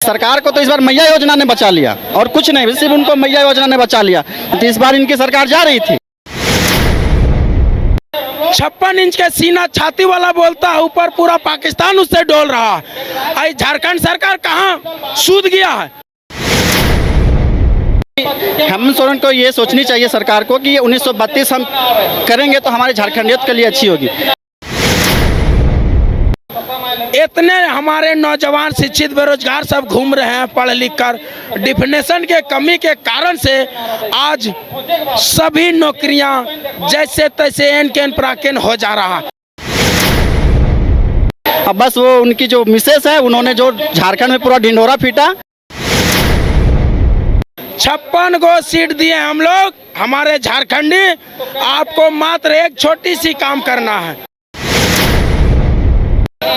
सरकार को तो इस बार मैया योजना ने बचा लिया और कुछ नहीं, सिर्फ उनको मैया योजना ने बचा लिया। तो इस बार इनकी सरकार जा रही थी। 56 इंच के सीना छाती वाला बोलता है, ऊपर पूरा पाकिस्तान उससे डोल रहा है। आई झारखंड सरकार कहाँ सूद गया है। हम स्टूडेंट को ये सोचनी चाहिए सरकार को कि ये 1932 हम करेंगे तो हमारे झारखंडियत के लिए अच्छी होगी। इतने हमारे नौजवान शिक्षित बेरोजगार सब घूम रहे हैं पढ़ लिख कर। डिफिनेशन के कमी के कारण से आज सभी नौकरियां जैसे तैसे एन के एन प्राकेन हो जा रहा है। अब बस वो उनकी जो मिसेस है उन्होंने जो झारखंड में पूरा ढिंढोरा पीटा। 56 गो सीट दिए हम लोग हमारे झारखंडी, आपको मात्र एक छोटी सी काम करना है।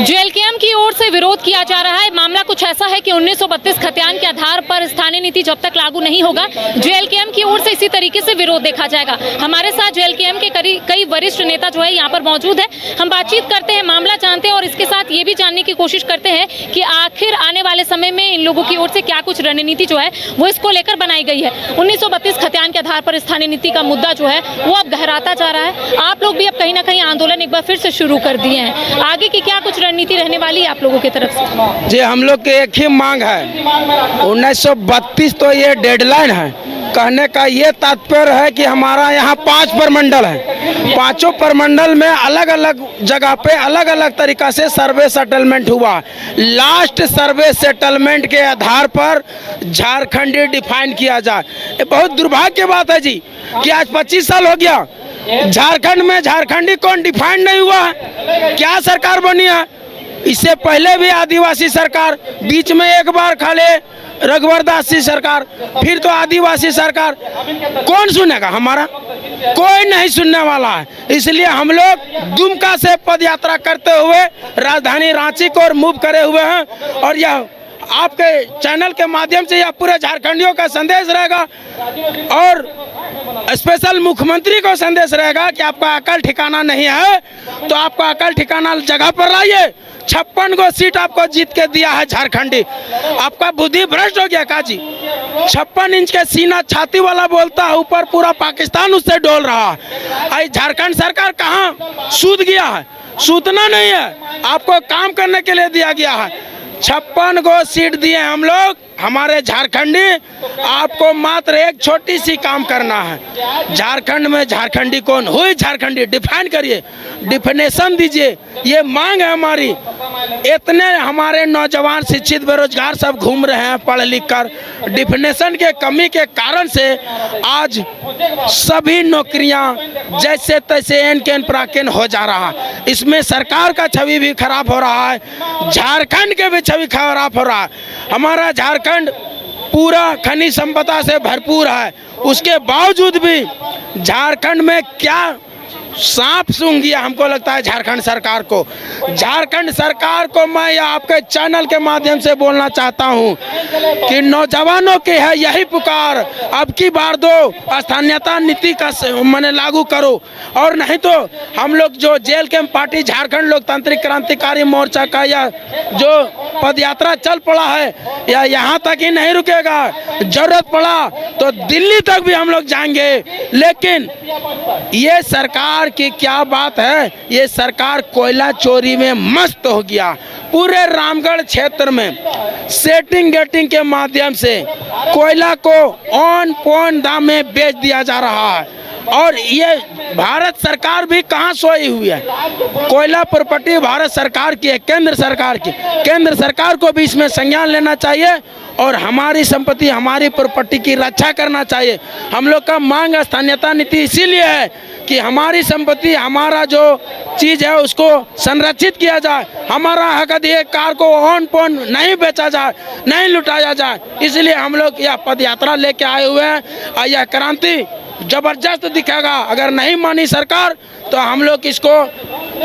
जेएलकेएम की ओर से विरोध किया जा रहा है। मामला कुछ ऐसा है कि 1932 खतियान के आधार पर स्थानीय नीति जब तक लागू नहीं होगा, जेएलकेएम की ओर से इसी तरीके से विरोध देखा जाएगा। हमारे साथ जेएलकेएम के कई वरिष्ठ नेता जो है यहाँ पर मौजूद है। हम बातचीत करते हैं, मामला जानते हैं और इसके साथ ये भी जानने की कोशिश करते हैं कि आखिर आने वाले समय में इन लोगों की ओर से क्या कुछ रणनीति जो है वो इसको लेकर बनाई गई है। 1932 खतियान के आधार पर स्थानीय नीति का मुद्दा जो है वो अब गहराता जा रहा है। आप लोग भी अब कहीं ना कहीं आंदोलन एक बार फिर से शुरू कर दिए हैं। आगे की क्या कुछ रणनीति रहने वाली है आप लोगों की तरफ से? जी, हम लोग की एक ही मांग है, 1932 तो ये डेडलाइन है। कहने का ये तात्पर्य है कि हमारा यहाँ 5 प्रमंडल है, 5 प्रमंडल में अलग अलग जगह पे अलग अलग तरीका से सर्वे सेटलमेंट हुआ। लास्ट सर्वे सेटलमेंट के आधार पर झारखंडी डिफाइन किया जाए। ये बहुत दुर्भाग्य की बात है जी कि आज 25 साल हो गया, झारखंड में झारखंडी कौन डिफाइन नहीं हुआ है। क्या सरकार बनी है? इससे पहले भी आदिवासी सरकार, बीच में एक बार खाले रघुवर दास जी सरकार, फिर तो आदिवासी सरकार। कौन सुनेगा? हमारा कोई नहीं सुनने वाला है। इसलिए हम लोग दुमका से पद यात्रा करते हुए राजधानी रांची को और मूव करे हुए हैं। और यह आपके चैनल के माध्यम से यह पूरे झारखंडियों का संदेश रहेगा और स्पेशल मुख्यमंत्री को संदेश रहेगा कि आपका अकल ठिकाना नहीं है तो आपका अकल ठिकाना जगह पर लाइए। 56 गो सीट आपको जीत के दिया है झारखंडी, आपका बुद्धि भ्रष्ट हो गया का जी? 56 इंच के सीना छाती वाला बोलता है, ऊपर पूरा पाकिस्तान उससे डोल रहा है। आई झारखंड सरकार कहाँ सूद गया है? सूदना नहीं है, आपको काम करने के लिए दिया गया है। 56 गो सीट दिए हम लोग हमारे झारखंडी, आपको मात्र एक छोटी सी काम करना है। झारखंड में झारखंडी कौन हुई? झारखंडी डिफाइन करिए, डिफिनेशन दीजिए, ये मांग है हमारी। इतने हमारे नौजवान शिक्षित बेरोजगार सब घूम रहे हैं पढ़ लिख कर। डिफिनेशन के कमी के कारण से आज सभी नौकरियां जैसे तैसे एन के एन प्राकेन हो जा रहा है। इसमें सरकार का छवि भी खराब हो रहा है, झारखंड के भी छवि खराब हो रहा है। हमारा झारखंड पूरा खनिज संपदा से भरपूर है, उसके बावजूद भी झारखंड में क्या सांप सूंघ गया हमको लगता है झारखंड सरकार को। झारखंड सरकार को मैं आपके चैनल के माध्यम से बोलना चाहता हूं कि नौजवानों की है यही पुकार, अब की बार दो स्थानीयता नीति का मैंने लागू करो, और नहीं तो हम लोग जो जेएलकेएम पार्टी झारखंड लोकतांत्रिक क्रांतिकारी मोर्चा का यह जो पदयात्रा चल पड़ा है या यहाँ तक ही नहीं रुकेगा, जरूरत पड़ा तो दिल्ली तक भी हम लोग जाएंगे। लेकिन ये सरकार की क्या बात है, ये सरकार कोयला चोरी में मस्त हो गया। पूरे रामगढ़ क्षेत्र में सेटिंग गेटिंग के माध्यम से कोयला को ऑन पॉइंट दाम में बेच दिया जा रहा है। और ये भारत सरकार भी कहाँ सोई हुई है? कोयला प्रॉपर्टी भारत सरकार की है, केंद्र सरकार की। केंद्र सरकार को भी इसमें संज्ञान लेना चाहिए और हमारी संपत्ति हमारी प्रॉपर्टी की रक्षा करना चाहिए। हम लोग का मांग स्थानीयता नीति इसीलिए है कि हमारी संपत्ति, हमारा जो चीज़ है उसको संरक्षित किया जाए, हमारा हक अधिकार को ऑन पॉइंट नहीं बेचा जाए, नहीं लुटाया जाए। इसलिए हम लोग यह पद यात्रा लेके आए हुए हैं और यह क्रांति जबरदस्त दिखेगा। अगर नहीं मानी सरकार तो हम लोग इसको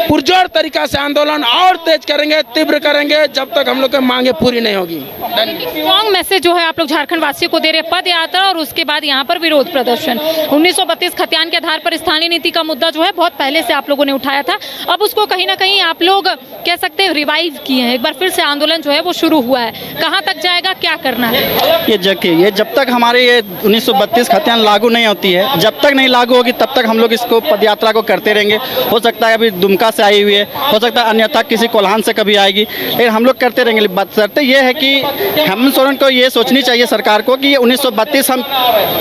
पुरजोर तरीका से आंदोलन और तेज करेंगे, तीव्र करेंगे, जब तक हम लोग की मांगे पूरी नहीं होगी। स्ट्रॉन्ग मैसेज जो है आप लोग झारखंड वासियों को दे रहे हैं, पद यात्रा और उसके बाद यहाँ पर विरोध प्रदर्शन। 1932 खतियान के आधार पर स्थानीय नीति का मुद्दा जो है बहुत पहले से आप लोगों ने उठाया था, अब उसको कहीं ना कहीं आप लोग कह सकते हैं रिवाइव किए हैं, एक बार फिर से आंदोलन जो है वो शुरू हुआ है। कहाँ तक जाएगा, क्या करना है? ये जब तक हमारे ये 1932 खतियान लागू नहीं होती है, जब तक नहीं लागू होगी तब तक हम लोग इसको पदयात्रा को करते रहेंगे। हो सकता है अभी दुमका से आई हुई है, हो सकता है अन्यथा किसी कोल्हान से कभी आएगी, लेकिन हम लोग करते रहेंगे। बशर्ते ये है कि हेमंत सोरेन को ये सोचनी चाहिए सरकार को कि ये 1932 हम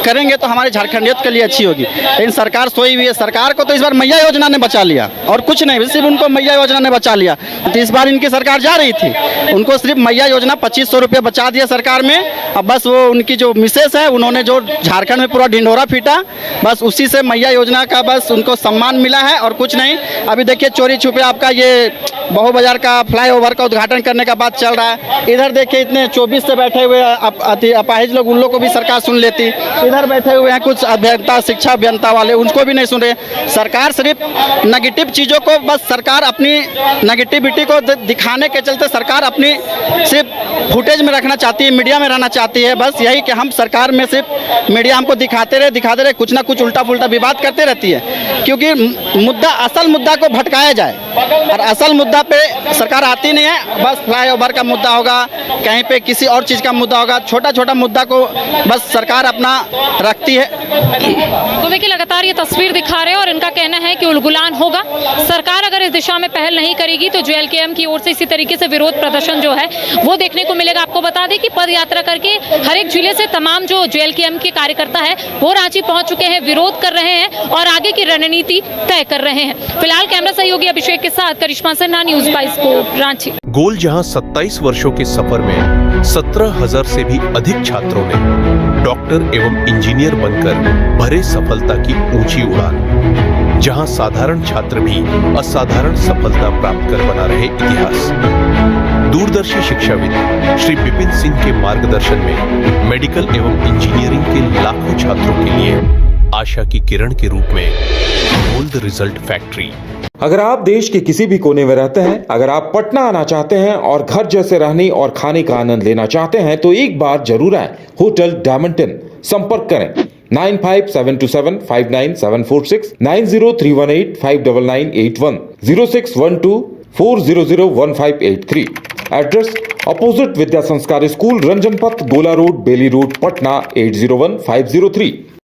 करेंगे तो हमारे झारखंडियत के लिए अच्छी होगी, लेकिन सरकार सोई हुई है। सरकार को तो इस बार मैया योजना ने बचा लिया और कुछ नहीं, सिर्फ उनको मैया योजना ने बचा लिया। तो इस बार इनकी सरकार जा रही थी, उनको सिर्फ मैया योजना 2500 रुपये बचा दिया सरकार में। अब बस वो उनकी जो मिसेस है उन्होंने जो झारखंड में पूरा ढिंढोरा पीटा, बस उसी से मैया योजना का बस उनको सम्मान मिला है और कुछ नहीं। अभी देखिए चोरी छुपे आपका ये बहु बाजार का फ्लाईओवर का उद्घाटन करने का बात चल रहा है। इधर देखिए इतने 24 से बैठे हुए अपाहिज लोग, उन लोग को भी सरकार सुन लेती। इधर बैठे हुए हैं कुछ अभियंता, शिक्षा अभियंता वाले, उनको भी नहीं सुन रहे। सरकार सिर्फ नेगेटिव चीज़ों को, बस सरकार अपनी नेगेटिविटी को दिखाने के चलते सरकार अपनी सिर्फ फुटेज में रखना चाहती है, मीडिया में रहना चाहती है। बस यही कि हम सरकार में सिर्फ मीडिया हमको दिखाते रहे, कुछ ना कुछ उल्टा पुल्टा विवाद करते रहती है, क्योंकि मुद्दा, असल मुद्दा को भटकाया जाए और असल मुद्दा पे सरकार आती नहीं है। बस फ्लाईओवर का मुद्दा होगा, कहीं पे किसी और चीज़ का मुद्दा होगा, छोटा छोटा मुद्दा को बस सरकार अपना रखती है। तो देखिए लगातार ये तस्वीर दिखा रहे हैं और इनका कहना है कि उलगुलान होगा। सरकार अगर इस दिशा में पहल नहीं करेगी तो जेएलकेएम की ओर से इसी तरीके से विरोध प्रदर्शन जो है वो देखने को मिलेगा। आपको बता दें कि पद यात्रा करके हर एक जिले से तमाम जो जेएलकेएम के कार्यकर्ता है वो रांची पहुंच चुके हैं, विरोध कर रहे हैं और आगे की रणनीति तय कर रहे हैं। फिलहाल कैमरा सहयोगी अभिषेक के साथ करिश्मा सिन्हा, न्यूज़ 22 रांची। गोल जहां 27 वर्षों के सफर में 17,000 से भी अधिक छात्रों ने डॉक्टर एवं इंजीनियर बनकर भरे सफलता की ऊंची उड़ान, जहां साधारण छात्र भी असाधारण सफलता प्राप्त कर बना रहे इतिहास। दूरदर्शी शिक्षाविद श्री विपिन सिंह के मार्गदर्शन में मेडिकल एवं इंजीनियरिंग के लाखों छात्रों के लिए आशा की किरण के रूप में गोल्ड रिजल्ट फैक्ट्री। अगर आप देश के किसी भी कोने में रहते हैं, अगर आप पटना आना चाहते हैं और घर जैसे रहने और खाने का आनंद लेना चाहते हैं तो एक बार जरूर आए होटल डायमंटन। संपर्क करें 9572759746, 9031859981, 0612400158 एड्रेस अपोजिट विद्या संस्कार स्कूल, रंजन पथ, गोला रोड, बेली रोड, पटना 801503।